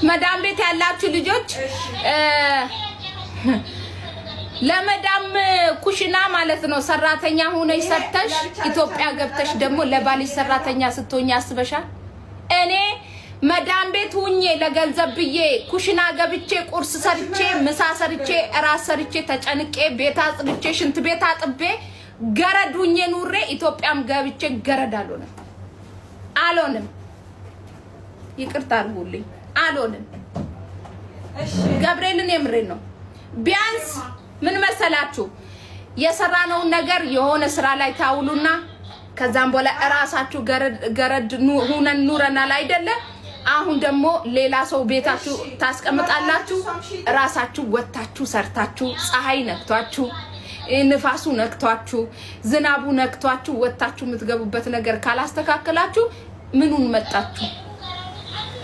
መዳም ቤት ያላችሁ ልጆች ለመዳም ኩሽና ማለት ነው ሰራተኛ ሆነሽ ሰርተሽ ኢትዮጵያ ገብተሽ ደግሞ ለባልሽ ሰራተኛ ስትሆኚ አስበሻል? እኔ መዳም ቤት ሆኜ ለገንዘብ ብዬ ኩሽና ገብቼ ቁርስ ሰርቼ ምሳ ሰርቼ እራት ሰርቼ ተጨንቄ ቤት አጽድቼ ሽንት ቤት አጥቤ ገረድ ሆኜ ኑሬ ኢትዮጵያም ገብቼ ገረድ አልሆንም። ይቅርታ አድርጉልኝ አልሆንም። ገብርኤልን የምሬን ነው። ቢያንስ ምን መሰላችሁ የሰራነው ነገር የሆነ ስራ ላይ ታውሉና ከዛም በኋላ እራሳችሁ ገረድ ሆነን ኑረናል አይደለ? አሁን ደግሞ ሌላ ሰው ቤታችሁ ታስቀምጣላችሁ። እራሳችሁ ወጣችሁ ሰርታችሁ ፀሐይ ነክቷችሁ ንፋሱ ነክቷችሁ ዝናቡ ነክቷችሁ ወጣችሁ የምትገቡበት ነገር ካላስተካከላችሁ ምኑን መጣችሁ?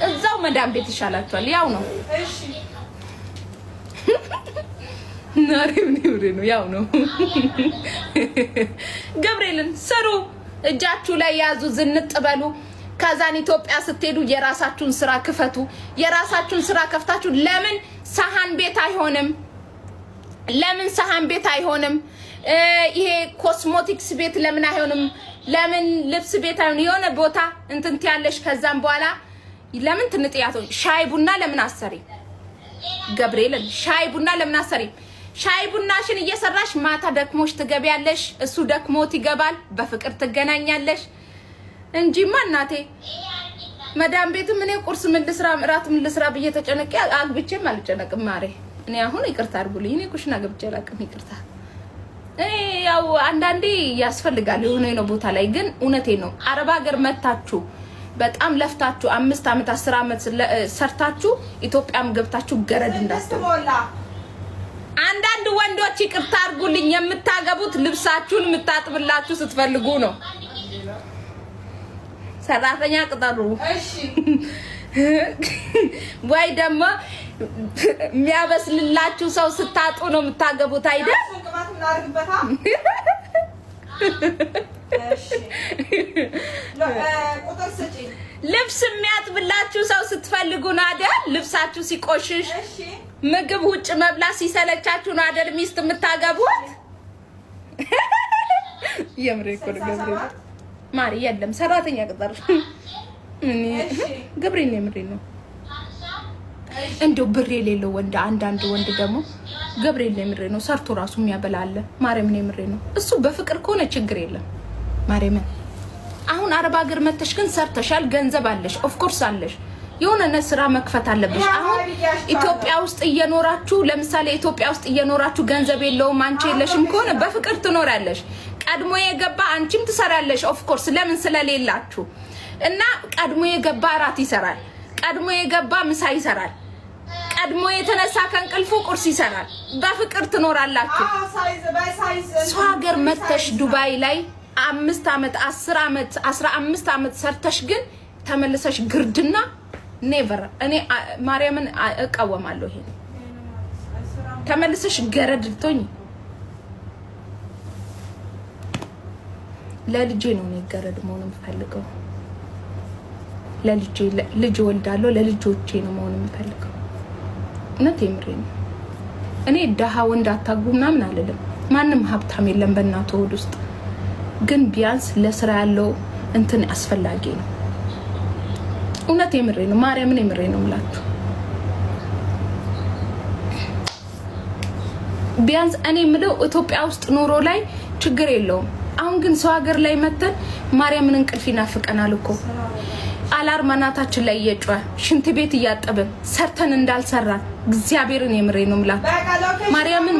እዛው መዳም ቤት ይሻላችኋል። ያው ነው። እሺ ነው ያው ነው። ገብርኤልን ስሩ፣ እጃችሁ ላይ ያዙ፣ ዝንጥ በሉ። ከዛን ኢትዮጵያ ስትሄዱ የራሳችሁን ስራ ክፈቱ። የራሳችሁን ስራ ከፍታችሁ ለምን ሳህን ቤት አይሆንም? ለምን ሳህን ቤት አይሆንም? ይሄ ኮስሞቲክስ ቤት ለምን አይሆንም? ለምን ልብስ ቤት አይሆንም? የሆነ ቦታ እንትን ትያለሽ። ከዛም በኋላ ለምን ትንጥያቶ ሻይ ቡና ለምን አሰሪ? ገብርኤልን ሻይ ቡና ለምን አሰሪ? ሻይ ቡናሽን እየሰራሽ ማታ ደክሞሽ ትገቢያለሽ፣ እሱ ደክሞት ይገባል፣ በፍቅር ትገናኛለሽ እንጂማ እናቴ መዳም ቤት ምን ቁርስ ምን ልስራ እራት ምን ልስራ ብዬ ተጨነቄ አግብቼም አልጨነቅም። ማሬ እኔ አሁን ይቅርታ አድርጉልኝ፣ እኔ ኩሽና ገብቼ አላውቅም። ይቅርታ ያው አንዳንዴ ያስፈልጋል የሆነ ቦታ ላይ ግን እውነቴ ነው። አረብ ሀገር መታችሁ በጣም ለፍታችሁ 5 አመት 10 አመት ሰርታችሁ ኢትዮጵያም ገብታችሁ ገረድ እንዳስተው አንዳንድ ወንዶች ይቅርታ አድርጉልኝ የምታገቡት ልብሳችሁን የምታጥብላችሁ ስትፈልጉ ነው። ሰራተኛ ቅጠሩ እሺ ወይ ደግሞ የሚያበስልላችሁ ሰው ስታጡ ነው የምታገቡት አይደል? እሺ ቁጥር ስጪ። ልብስ የሚያጥብላችሁ ሰው ስትፈልጉ ነው አይደል? ልብሳችሁ ሲቆሽሽ ምግብ ውጭ መብላት ሲሰለቻችሁ ነው አይደል ሚስት የምታገቡት? የምሬ ኮር ገብሬ ማሪ የለም ሰራተኛ ቅጠር እኔ ገብሬ ነው የምሬ ነው። እንደው ብር የሌለው ወንድ አንዳንድ ወንድ ደግሞ ገብርኤል ነው የምሬ ነው ሰርቶ ራሱ የሚያበላለ ማርያም ነው የምሬ ነው። እሱ በፍቅር ከሆነ ችግር የለም ማርያም። አሁን አረብ ሀገር መተሽ ግን ሰርተሻል፣ ገንዘብ አለሽ፣ ኦፍ ኮርስ አለሽ፣ የሆነ ስራ መክፈት አለብሽ። አሁን ኢትዮጵያ ውስጥ እየኖራችሁ ለምሳሌ ኢትዮጵያ ውስጥ እየኖራችሁ ገንዘብ የለውም አንቺ የለሽም ከሆነ በፍቅር ትኖራለሽ። ቀድሞ የገባ አንቺም ትሰራለሽ ኦፍ ኮርስ ለምን ስለሌላችሁ እና ቀድሞ የገባ ራት ይሰራል፣ ቀድሞ የገባ ምሳ ይሰራል፣ ቀድሞ የተነሳ ከንቅልፉ ቁርስ ይሰራል። በፍቅር ትኖራላችሁ። ሰው ሀገር መተሽ ዱባይ ላይ 5 አመት 10 አመት 15 አመት ሰርተሽ ግን ተመልሰሽ ግርድና ኔቨር። እኔ ማርያምን እቃወማለሁ። ይሄ ተመልሰሽ ገረድ ልትሆኚ ለልጄ ነው ገረድ መሆን የምፈልገው። ለልጄ ልጅ ወልዳለሁ፣ ለልጆቼ ነው መሆን የምፈልገው። እውነት የምሬ ነው። እኔ ደሃ ወንድ አታግቡ ምናምን አልልም። ማንም ሀብታም የለም በእናቱ ሆድ ውስጥ። ግን ቢያንስ ለስራ ያለው እንትን አስፈላጊ ነው። እውነት የምሬ ነው። ማርያምን የምሬ ነው የምላችሁ። ቢያንስ እኔ የምለው ኢትዮጵያ ውስጥ ኑሮ ላይ ችግር የለውም። አሁን ግን ሰው ሀገር ላይ መተን ማርያምን እንቅልፍ ይናፍቀናል እኮ። አላርማናታችን ላይ እየጮኸ ሽንት ቤት እያጠብን ሰርተን እንዳልሰራን እግዚአብሔርን የምሬ ነው የምላችሁ።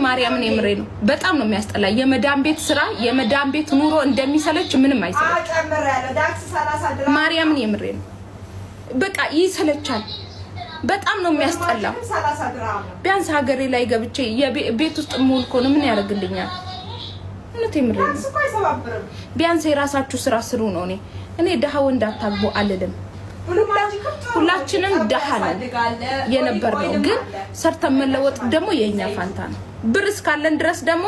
ማርያምን የምሬ ነው። በጣም ነው የሚያስጠላ የመዳም ቤት ስራ። የመዳም ቤት ኑሮ እንደሚሰለች ምንም አይሰለች። ማርያምን የምሬ ነው። በቃ ይሰለቻል። በጣም ነው የሚያስጠላው። ቢያንስ ሀገሬ ላይ ገብቼ የቤት ውስጥ ሙሉ ኮን ምን ያደርግልኛል? እውነት የምሬ ነው። ቢያንስ የራሳችሁ ስራ ስሩ ነው። እኔ ደሃ ወንድ አታግቡ አልልም። ሁላችንም ደሃ ነን የነበርነው፣ ግን ሰርተን መለወጥ ደግሞ የኛ ፋንታ ነው። ብር እስካለን ድረስ ደግሞ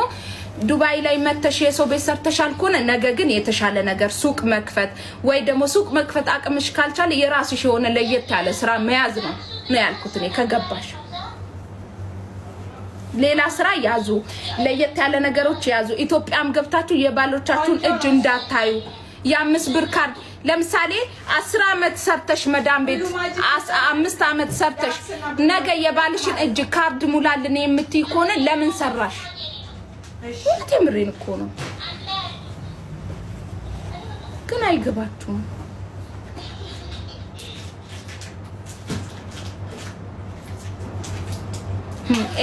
ዱባይ ላይ መተሽ የሰው ቤት ሰርተሻል ከሆነ ነገ ግን የተሻለ ነገር ሱቅ መክፈት ወይ ደግሞ ሱቅ መክፈት አቅምሽ ካልቻለ የራስሽ የሆነ ለየት ያለ ስራ መያዝ ነው። ነው ያልኩት እኔ ከገባሽ ሌላ ስራ ያዙ ለየት ያለ ነገሮች ያዙ ኢትዮጵያም ገብታችሁ የባሎቻችሁን እጅ እንዳታዩ የ5 ብር ካርድ ለምሳሌ 10 አመት ሰርተሽ መዳም ቤት 5 አመት ሰርተሽ ነገ የባልሽን እጅ ካርድ ሙላልን የምትይ ከሆነ ለምን ሰራሽ ተምሪን እኮ ነው ግን አይገባችሁም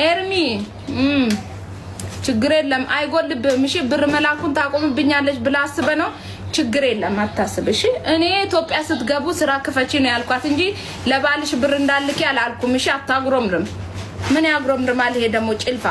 ኤርሚ ችግር የለም አይጎልብም እሺ ብር መላኩን ታቆምብኛለሽ ብላ አስበ ነው ችግር የለም አታስብ እሺ እኔ ኢትዮጵያ ስትገቡ ስራ ክፈቺ ነው ያልኳት እንጂ ለባልሽ ብር እንዳልክ ያላልኩም እሺ አታግሮምርም ምን ያግሮምርማል ይሄ ደሞ ጭልፋ